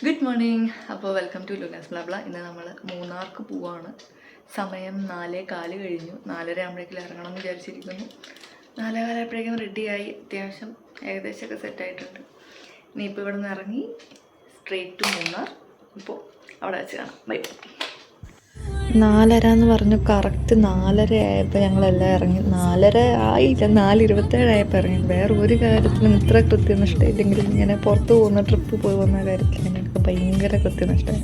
Good morning. അപ്പോൾ welcome to ലുനാസ് ബ്ലാബ്ല. ഇന്ന് നമ്മൾ മൂന്നാർക്ക് പോവാണ്. സമയം 4:15 കഴിഞ്ഞു. 4:30 ആകുമ്പോഴേക്കും ഇറങ്ങണം എന്ന് വിചാരിച്ചിരിക്കുന്നു. 4:15 ആയപ്പോഴേക്കും റെഡിയായി, അത്യാവശ്യം ഏകദേശമൊക്കെ സെറ്റായിട്ടുണ്ട്. ഇനിയിപ്പോൾ ഇവിടെ നിന്ന് ഇറങ്ങി സ്ട്രേറ്റ് ടു മൂന്നാർ. അപ്പോൾ അവിടെ വെച്ച് കാണാം. ബൈ. 4:30 എന്ന് പറഞ്ഞു. കറക്റ്റ് 4:30 ആയപ്പോൾ ഞങ്ങളെല്ലാം ഇറങ്ങി. 4:30 ആയില്ല, 4:27 ആയപ്പോൾ ഇറങ്ങി. വേറെ ഒരു കാര്യത്തിലും ഇത്ര കൃത്യനിഷ്ഠയില്ലെങ്കിലും ഇങ്ങനെ പുറത്ത് പോകുന്ന ട്രിപ്പ് പോയി വന്ന കാര്യത്തിൽ എനിക്ക് ഭയങ്കര കൃത്യനിഷ്ഠമായി.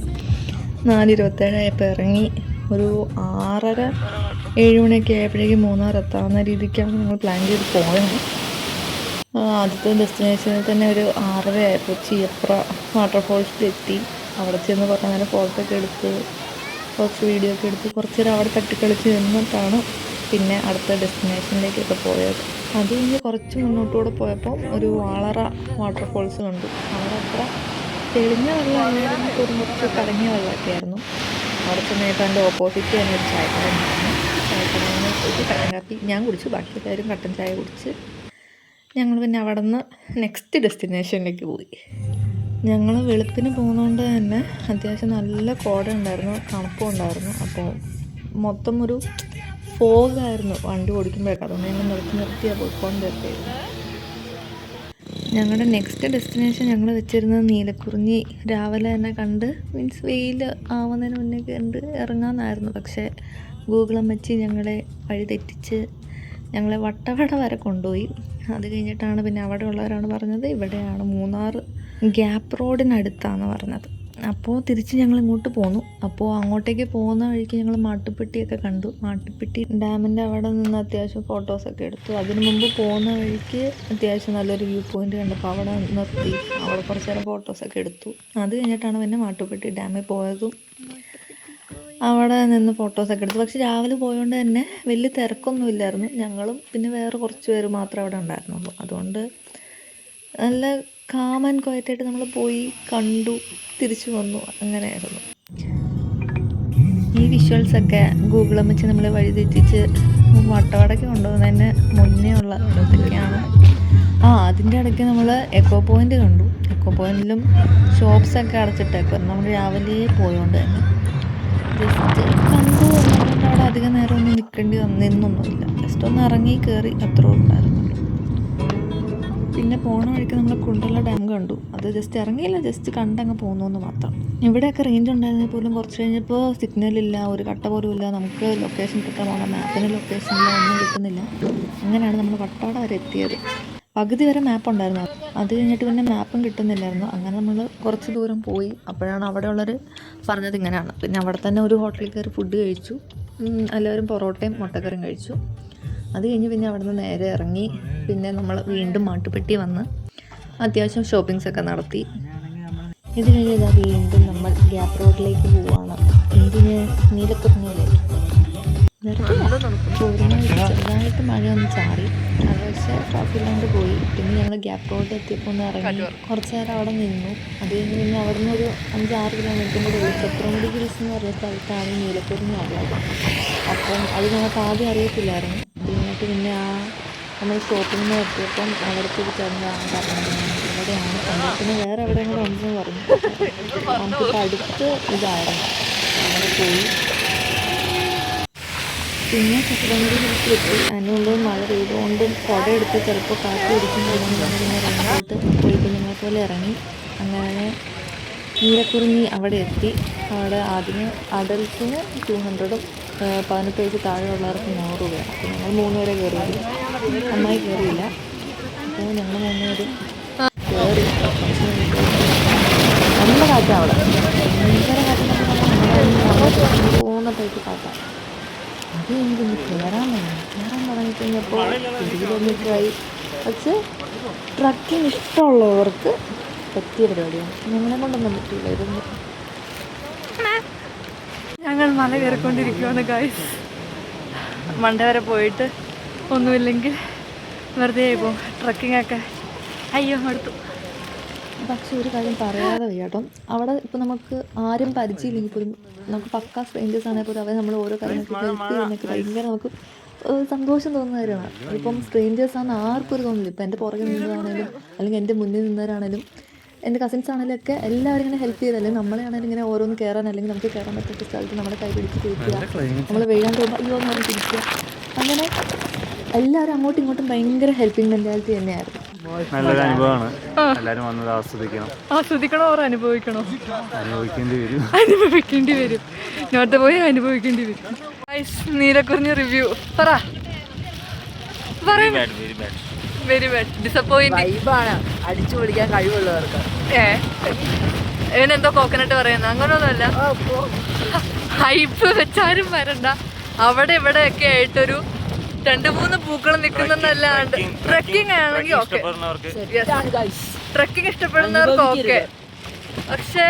4:27 ആയപ്പോൾ ഇറങ്ങി. ഒരു 6:30-7 മണിയൊക്കെ ആയപ്പോഴേക്കും മൂന്നാർ എത്താവുന്ന രീതിക്കാണ് ഞങ്ങൾ പ്ലാൻ ചെയ്ത് പോയത്. ആദ്യത്തെ ഡെസ്റ്റിനേഷനിൽ തന്നെ ഒരു 6:30 ആയപ്പോൾ ചീയപ്ര വാട്ടർഫോൾസിലെത്തി. അവിടെ ചെന്ന് കുറേ നേരം ഫോട്ടോ ഒക്കെ എടുത്ത് കുറച്ച് വീഡിയോ ഒക്കെ എടുത്ത് കുറച്ച് നേരം അവിടെ തട്ടിക്കളിച്ച് നിന്നിട്ടാണ് പിന്നെ അടുത്ത ഡെസ്റ്റിനേഷനിലേക്കൊക്കെ പോയത്. അത് കഴിഞ്ഞ് കുറച്ച് മുന്നോട്ടുകൂടെ പോയപ്പോൾ ഒരു വാളറ വാട്ടർഫോൾസ് കണ്ടു. അവിടെ അത്ര തെളിഞ്ഞ വെള്ളമായിരുന്നു, കുറച്ച് കലങ്ങിയ വെള്ളമൊക്കെ ആയിരുന്നു. അവിടെ ചെന്നേക്കാൻ എൻ്റെ ഓപ്പോസിറ്റ് തന്നെ ഒരു ചായക്കട ഉണ്ടായിരുന്നു. ചായക്കടയിൽ ഒരു കട്ടൻ കാപ്പി ഞാൻ കുടിച്ചു, ബാക്കി എല്ലാവരും കട്ടൻ ചായ കുടിച്ച് ഞങ്ങൾ പിന്നെ അവിടെ നിന്ന് നെക്സ്റ്റ് ഡെസ്റ്റിനേഷനിലേക്ക് പോയി. ഞങ്ങൾ വെളുപ്പിന് പോകുന്നതുകൊണ്ട് തന്നെ അത്യാവശ്യം നല്ല കോട ഉണ്ടായിരുന്നു, തണുപ്പും ഉണ്ടായിരുന്നു. അപ്പോൾ മൊത്തം ഒരു ഫോഗായിരുന്നു വണ്ടി ഓടിക്കുമ്പോഴൊക്കെ. അതുകൊണ്ട് ഞങ്ങൾ നിർത്തിയാണ് പോയിക്കൊണ്ടിരുന്നത്. ഞങ്ങളുടെ നെക്സ്റ്റ് ഡെസ്റ്റിനേഷൻ ഞങ്ങൾ വെച്ചിരുന്നത് നീലക്കുറിഞ്ഞി. രാവിലെ തന്നെ കണ്ട്, മീൻസ് വെയിൽ ആവുന്നതിന് മുന്നേ കണ്ട് ഇറങ്ങാമെന്നായിരുന്നു. പക്ഷേ ഗൂഗിൾ അമ്മച്ചി ഞങ്ങളെ വഴി തെറ്റിച്ച് ഞങ്ങളെ വട്ടവട വരെ കൊണ്ടുപോയി. അത് കഴിഞ്ഞിട്ടാണ് പിന്നെ അവിടെ ഉള്ളവരാണ് പറഞ്ഞത് ഇവിടെയാണ് മൂന്നാർ ഗ്യാപ്പ് റോഡിനടുത്താണെന്ന് പറഞ്ഞത്. അപ്പോൾ തിരിച്ച് ഞങ്ങൾ ഇങ്ങോട്ട് പോന്നു. അപ്പോൾ അങ്ങോട്ടേക്ക് പോകുന്ന വഴിക്ക് ഞങ്ങൾ മാട്ടുപ്പെട്ടിയൊക്കെ കണ്ടു. മാട്ടുപ്പെട്ടി ഡാമിൻ്റെ അവിടെ നിന്ന് അത്യാവശ്യം ഫോട്ടോസൊക്കെ എടുത്തു. അതിന് മുമ്പ് പോകുന്ന വഴിക്ക് അത്യാവശ്യം നല്ലൊരു വ്യൂ പോയിൻ്റ് കണ്ടപ്പോൾ അവിടെ നിർത്തി അവിടെ കുറച്ച് നേരം ഫോട്ടോസൊക്കെ എടുത്തു. അത് കഴിഞ്ഞിട്ടാണ് പിന്നെ മാട്ടുപ്പെട്ടി ഡാമിൽ പോയതും അവിടെ നിന്ന് ഫോട്ടോസൊക്കെ എടുത്തു. പക്ഷെ രാവിലെ പോയതുകൊണ്ട് തന്നെ വലിയ തിരക്കൊന്നും ഇല്ലായിരുന്നു. ഞങ്ങളും പിന്നെ വേറെ കുറച്ച് പേര് മാത്രമേ അവിടെ ഉണ്ടായിരുന്നുള്ളൂ. അതുകൊണ്ട് നല്ല കാം ആൻഡ് ക്വയറ്റായിട്ട് നമ്മൾ പോയി കണ്ടു, തിരിച്ചു വന്നു, അങ്ങനെയായിരുന്നു. ഈ വിഷ്വൽസൊക്കെ ഗൂഗിൾ വെച്ച് നമ്മൾ വഴി തെറ്റിച്ച് വട്ടവടയ്ക്ക് കൊണ്ടുപോകുന്നതിന് മുന്നേ ഉള്ള ഇതൊക്കെയാണ്. അതിൻ്റെ ഇടയ്ക്ക് നമ്മൾ എക്കോ പോയിൻ്റ് കണ്ടു. എക്കോ പോയിൻറ്റിലും ഷോപ്സൊക്കെ അടച്ചിട്ടേക്കുമായിരുന്നു. നമ്മൾ രാവിലെ പോയതുകൊണ്ട് തന്നെ ജസ്റ്റ് കണ്ടു എന്നുകൊണ്ട് അവിടെ അധികം നേരം ഒന്നും നിന്നൊന്നുമില്ല. ജസ്റ്റ് ഒന്ന് ഇറങ്ങി കയറി അത്രേ ഉണ്ടായിരുന്നുള്ളൂ. പിന്നെ പോണ വഴിക്ക് നമ്മൾ കുണ്ടള ഡാം കണ്ടു. അത് ജസ്റ്റ് ഇറങ്ങിയില്ല, ജസ്റ്റ് കണ്ടങ്ങ് പോകുന്നു മാത്രം. ഇവിടെയൊക്കെ റേഞ്ച് ഉണ്ടായിരുന്നെങ്കിൽ പോലും കുറച്ച് കഴിഞ്ഞപ്പോൾ സിഗ്നലില്ല, ഒരു കട്ട പോലും ഇല്ല. നമുക്ക് ലൊക്കേഷൻ കിട്ടാൻ പോകണം, മാപ്പിന് ലൊക്കേഷനില്ല, ഒന്നും കിട്ടുന്നില്ല. അങ്ങനെയാണ് നമ്മൾ വട്ടവട വരെ എത്തിയത്. പകുതി വരെ മാപ്പ് ഉണ്ടായിരുന്നു, അത് കഴിഞ്ഞിട്ട് പിന്നെ മാപ്പും കിട്ടുന്നില്ലായിരുന്നു. അങ്ങനെ നമ്മൾ കുറച്ച് ദൂരം പോയി. അപ്പോഴാണ് അവിടെയുള്ളവർ പറഞ്ഞത് ഇങ്ങനെയാണ്. പിന്നെ അവിടെ തന്നെ ഒരു ഹോട്ടലിൽ കയറി ഫുഡ് കഴിച്ചു. എല്ലാവരും പൊറോട്ടയും മുട്ടക്കറിയും കഴിച്ചു. അത് കഴിഞ്ഞ് പിന്നെ അവിടെ നിന്ന് നേരെ ഇറങ്ങി. പിന്നെ നമ്മൾ വീണ്ടും മാട്ടുപ്പെട്ടി വന്ന് അത്യാവശ്യം ഷോപ്പിങ്സൊക്കെ നടത്തി. ഇത് കഴിഞ്ഞാൽ വീണ്ടും നമ്മൾ ഗ്യാപ്പ് റോഡിലേക്ക് പോവുകയാണ്. എന്തിന്? നീലക്കുറിഞ്ഞിയിലേക്ക്. ചെറുതായിട്ട് മഴയൊന്ന് ചാറി, അത് പക്ഷേ ട്രാഫിക്കില്ലാണ്ട് പോയി. പിന്നെ ഞങ്ങൾ ഗ്യാപ്പ് റോഡിൽ എത്തിയപ്പോൾ ഒന്ന് ഇറങ്ങി കുറച്ച് നേരം അവിടെ നിന്നു. അത് കഴിഞ്ഞ് പിന്നെ അവിടെ നിന്ന് ഒരു 5-6 കിലോമീറ്ററും കൂടി ചത്രമുടി ഹിൽസ് എന്ന് പറയുന്ന സ്ഥലത്താണ് നീലക്കുറിഞ്ഞി ഉള്ളത്. അപ്പം അത് ഞങ്ങൾക്ക് ആദ്യം അറിയത്തില്ലായിരുന്നു. അത് കഴിഞ്ഞിട്ട് പിന്നെ നമ്മൾ ഷോപ്പിംഗ് എത്തിയപ്പം അവിടുത്തെ ഒരു ചേട്ടനാണ് പറഞ്ഞത് ഇവിടെയാണ് കണ്ടത്. പിന്നെ വേറെ എവിടെയെങ്കിലും ഉണ്ടെന്ന് പറഞ്ഞു. നമുക്കിപ്പോൾ അടുത്ത് ഇതായിരുന്നു, അവിടെ പോയി. പിന്നെ ചത്രമുടി ഹിൽസിലെത്തി. അതിനുള്ളിൽ മഴ പെയ്തുകൊണ്ടും കുട എടുത്ത് ചിലപ്പോൾ കാറ്റ് പിടിക്കുമ്പോഴാണ് പിന്നെ റെയിൻകോട്ട് പോയി കുഞ്ഞുങ്ങളെ പോലെ ഇറങ്ങി. അങ്ങനെ നീലക്കുറിഞ്ഞി അവിടെ എത്തി. അവിടെ ആദ്യം അഡൽസിന് 200, 18 വയസ്സ് താഴെയുള്ളവർക്ക് 100 രൂപയാണ്. അപ്പോൾ ഞങ്ങൾ 3 പേരെ കയറിയില്ല, അമ്മായി കയറിയില്ല. അപ്പോൾ ഞങ്ങൾ 3 പേര് കയറി. നല്ല കാറ്റാണ് അവിടെ, ഭയങ്കര കാറ്റെന്നൊക്കെ പറഞ്ഞാൽ പോകുന്ന ടൈപ്പ് കാറ്റാണ്. അത് കഴിഞ്ഞിട്ട് കയറാൻ തുടങ്ങിക്കഴിഞ്ഞപ്പോൾ 1 കിലോമീറ്ററായി. പക്ഷേ ട്രക്കിങ് ഇഷ്ടമുള്ളവർക്ക് പറ്റിയ പരിപാടിയാണ്. ഞങ്ങളെ കൊണ്ടൊന്നും പറ്റില്ല ഇതൊന്നും. ഞങ്ങൾ മല കയറിക്കൊണ്ടിരിക്കുകയാണ് ഗൈസ്. മണ്ട വരെ പോയിട്ട് ഒന്നുമില്ലെങ്കിൽ വെറുതെ പോകും ട്രക്കിങ്ങൊക്കെ. അയ്യോ എടുത്തു. പക്ഷെ ഒരു കാര്യം പറയാതെ വയ്യാട്ടോ, അവിടെ ഇപ്പോൾ നമുക്ക് ആരും പരിചയമില്ലെങ്കിൽ പോലും നമുക്ക് പക്കാ സ്ട്രേഞ്ചേഴ്സ് ആണെങ്കിൽ പോലും അവരെ നമ്മൾ ഓരോ കാര്യങ്ങൾക്ക് ഹെൽപ്പ് ചെയ്യുന്നതൊക്കെ ഭയങ്കര നമുക്ക് സന്തോഷം തോന്നുന്ന കാര്യമാണ്. ഇപ്പം സ്ട്രേഞ്ചേഴ്സാണെന്ന് ആർക്കും ഒരു തോന്നില്ല. ഇപ്പം എൻ്റെ പുറകെ നിന്നതാണേലും അല്ലെങ്കിൽ എൻ്റെ മുന്നിൽ നിന്നവരാണേലും എൻ്റെ കസിൻസ് ആണെങ്കിലും ഒക്കെ എല്ലാവരും ഇങ്ങനെ ഹെൽപ്പ് ചെയ്തല്ലേ, നമ്മളെയാണെങ്കിലും ഇങ്ങനെ ഓരോന്ന് കയറാൻ അല്ലെങ്കിൽ നമുക്ക് കയറാൻ പറ്റാത്ത സ്ഥലത്ത് നമ്മുടെ കൈ പിടിച്ച് തിരിക്കുക, നമ്മൾ വീഴാൻ തോന്നുമ്പോൾ അയ്യോ എന്ന് പറഞ്ഞ് തിരിക്കുക, അങ്ങനെ എല്ലാവരും അങ്ങോട്ടും ഇങ്ങോട്ടും ഭയങ്കര ഹെൽപ്പിംഗ് മെൻറ്റാലിറ്റി തന്നെയായിരുന്നു. നല്ലൊരു അനുഭവമാണ്. എല്ലാവരും വന്നത് ആസ്വദിക്കണം ഓർ അനുഭവിക്കണോ? അനുഭവിക്കേണ്ടി വരും. ഇങ്ങോട്ട് പോയി അനുഭവിക്കേണ്ടി വരും. നീലക്കുറിഞ്ഞ റിവ്യൂ പറ. Very bad, disappointing. അടിച്ചു പൊളിക്കാൻ കഴിവുള്ളവർക്ക്. ഇവനെന്തോ കോക്കനട്ട് പറയുന്നത്, അങ്ങനെയൊന്നുമല്ല. ഹൈപ്പ് വെച്ചാരും വരണ്ട. അവിടെ ഇവിടെ ഒക്കെ ആയിട്ടൊരു 2-3 പൂക്കൾ നിൽക്കുന്നല്ലാണ്ട് ട്രക്കിംഗ് ആണെങ്കിൽ ഓക്കെ, ട്രക്കിംഗ് ഇഷ്ടപ്പെടുന്നവർക്ക് ഓക്കെ. പക്ഷെ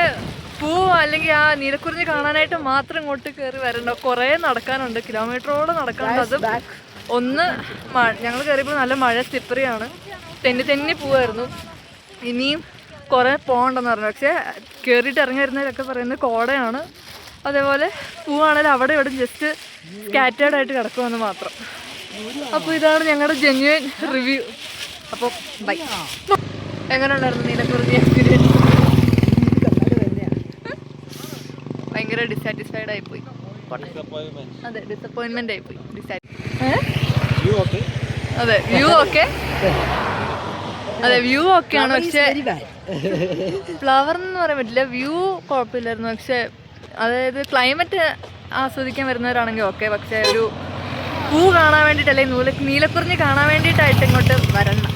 പൂ അല്ലെങ്കിൽ ആ നീലക്കുറിഞ്ഞി കാണാനായിട്ട് മാത്രം ഇങ്ങോട്ട് കയറി വരണ്ട. കുറേ നടക്കാനുണ്ട്, കിലോമീറ്ററോളം നടക്കാനുണ്ട്. അതും ഒന്ന് ഞങ്ങൾ കയറിയപ്പോൾ നല്ല മഴ സ്ലിപ്പറിയാണ്, തെന്നി പോവായിരുന്നു. ഇനിയും കുറേ പോകണ്ടെന്ന് പറഞ്ഞു. പക്ഷേ കയറിയിട്ട് ഇറങ്ങി വരുന്നവരൊക്കെ പറയുന്നത് കോടയാണ്. അതേപോലെ പൂവാണെങ്കിൽ അവിടെ ഇവിടെ ജസ്റ്റ് സ്കാറ്റേർഡ് ആയിട്ട് കിടക്കുമെന്ന് മാത്രം. അപ്പോൾ ഇതാണ് ഞങ്ങളുടെ ജെന്യുവൻ റിവ്യൂ. അപ്പോൾ ബൈ. എങ്ങനെ ഉണ്ടായിരുന്നു നീലക്കുറിഞ്ഞി എക്സ്പീരിയൻസ്? ഭയങ്കര ഡിസാറ്റിസ്ഫൈഡ് ആയിപ്പോയി. അതെ, ഡിസപ്പോയിൻമെന്റ് ആയിപ്പോയി. അതെ, വ്യൂ ഓക്കെ, അതെ വ്യൂ ഓക്കെയാണ്. പക്ഷെ ഫ്ലവർ എന്ന് പറയാൻ പറ്റില്ല, വ്യൂ കുഴപ്പമില്ലായിരുന്നു. പക്ഷെ അതായത് ക്ലൈമറ്റ് ആസ്വദിക്കാൻ വരുന്നവരാണെങ്കിൽ ഓക്കെ. പക്ഷെ ഒരു പൂ കാണാൻ വേണ്ടിയിട്ട് അല്ലെങ്കിൽ നീലക്കുറിഞ്ഞി കാണാൻ വേണ്ടിയിട്ടായിട്ട് ഇങ്ങോട്ട് വരണം.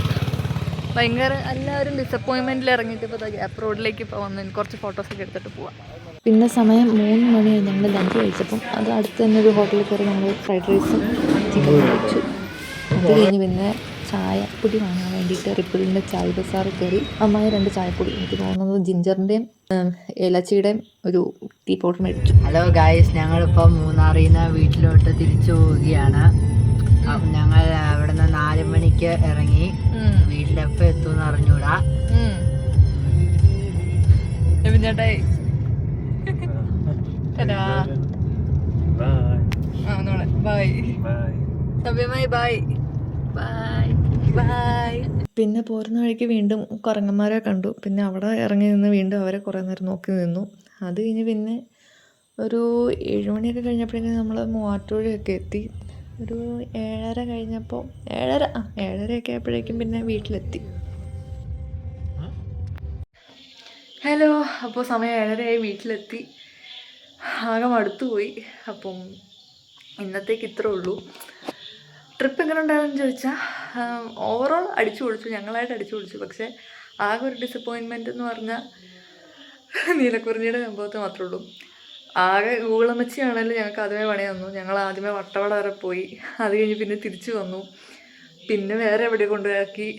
ഭയങ്കര എല്ലാവരും ഡിസപ്പോയിൻമെൻറ്റിൽ ഇറങ്ങിയിട്ട് ഇപ്പോൾ ഗ്യാപ്പ് റോഡിലേക്ക് ഇപ്പോൾ വന്ന് കുറച്ച് ഫോട്ടോസൊക്കെ എടുത്തിട്ട് പോവാം. പിന്നെ സമയം 3 മണിയായി. ഞങ്ങൾ ലഞ്ച് കഴിച്ചപ്പം അത് അടുത്ത് തന്നെ ഒരു ഹോട്ടലിൽ കയറി ഞങ്ങൾ ഫ്രൈഡ് റൈസും ചിക്കനും കഴിച്ചു. അത് കഴിഞ്ഞ് പിന്നെ ചായപ്പൊടി വാങ്ങാൻ വേണ്ടിയിട്ട് റിപ്പിളിൻ്റെ ചായ ബസാറിൽ കയറി അമ്മായി 2 ചായപ്പൊടി, എനിക്ക് തോന്നുന്നത് ജിഞ്ചറിൻ്റെയും ഏലച്ചിയുടെയും ഒരു ടീ പൗഡർ മേടിച്ചു. ഹലോ ഗായ്സ്, ഞങ്ങളിപ്പോൾ മൂന്നാറിൽ നിന്ന് വീട്ടിലോട്ട് തിരിച്ചു പോവുകയാണ്. ഞങ്ങൾ അവിടെ നിന്ന് 4 മണിക്ക് ഇറങ്ങി. വീട്ടിലെപ്പോൾ എത്തുമെന്ന് അറിഞ്ഞൂടാ. ചേട്ടായി പിന്നെ പോരുന്ന വഴിക്ക് വീണ്ടും കുരങ്ങന്മാരെ കണ്ടു. പിന്നെ അവിടെ ഇറങ്ങി നിന്ന് വീണ്ടും അവരെ കുറേ നേരം നോക്കി നിന്നു. അത് കഴിഞ്ഞ് പിന്നെ ഒരു 7 മണിയൊക്കെ കഴിഞ്ഞപ്പോഴേക്കും നമ്മൾ മൂവാറ്റുപുഴയൊക്കെ എത്തി. ഒരു 7:30 കഴിഞ്ഞപ്പോൾ 7:30 ആയപ്പോഴേക്കും പിന്നെ വീട്ടിലെത്തി. ഹലോ, അപ്പോൾ സമയം 7:30 വീട്ടിലെത്തി. ആകെ മടുത്തുപോയി. അപ്പം ഇന്നത്തേക്ക് ഇത്രേ ഉള്ളൂ. ട്രിപ്പ് എങ്ങനെ ഉണ്ടായിരുന്നെന്ന് ചോദിച്ചാൽ ഓവറോൾ അടിച്ചു പൊളിച്ചു, ഞങ്ങളായിട്ട് അടിച്ചു പൊളിച്ചു. പക്ഷേ ആകെ ഒരു ഡിസപ്പോയിൻമെൻറ്റ് എന്ന് പറഞ്ഞാൽ നീലക്കുറിഞ്ഞിയുടെ സംഭവത്തെ മാത്രമേ ഉള്ളൂ. ആകെ ഊളമച്ചിയാണെങ്കിലും ഞങ്ങൾക്ക് ആദ്യമേ പണി തന്നു. ഞങ്ങൾ ആദ്യമേ വട്ടവട വരെ പോയി, അത് കഴിഞ്ഞ് പിന്നെ തിരിച്ചു വന്നു, പിന്നെ വേറെ എവിടെ കൊണ്ടുപോയി.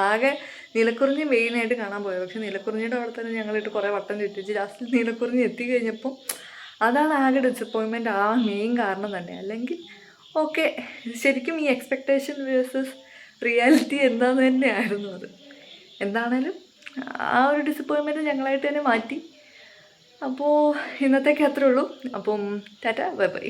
ആകെ നീലക്കുറിഞ്ഞി മെയിനായിട്ട് കാണാൻ പോയത്. പക്ഷേ നീലക്കുറിഞ്ഞിയുടെ അവിടെ തന്നെ ഞങ്ങളിട്ട് കുറേ വട്ടം ചുറ്റിച്ച് ലാസ്റ്റിൽ നീലക്കുറിഞ്ഞി എത്തിക്കഴിഞ്ഞപ്പം അതാണ് ആകെ ഡിസപ്പോയിൻമെൻറ്റ് ആ മെയിൻ കാരണം തന്നെ. അല്ലെങ്കിൽ ഓക്കെ, ശരിക്കും ഈ എക്സ്പെക്റ്റേഷൻ വേഴ്സസ് റിയാലിറ്റി എന്താണെന്ന് തന്നെയായിരുന്നു അത്. എന്താണേലും ആ ഒരു ഡിസപ്പോയിൻമെൻറ്റ് ഞങ്ങളായിട്ട് തന്നെ മാറ്റി. അപ്പോൾ ഇന്നത്തേക്ക് അത്രേ ഉള്ളൂ. അപ്പം ടാറ്റ, ബൈ ബൈ.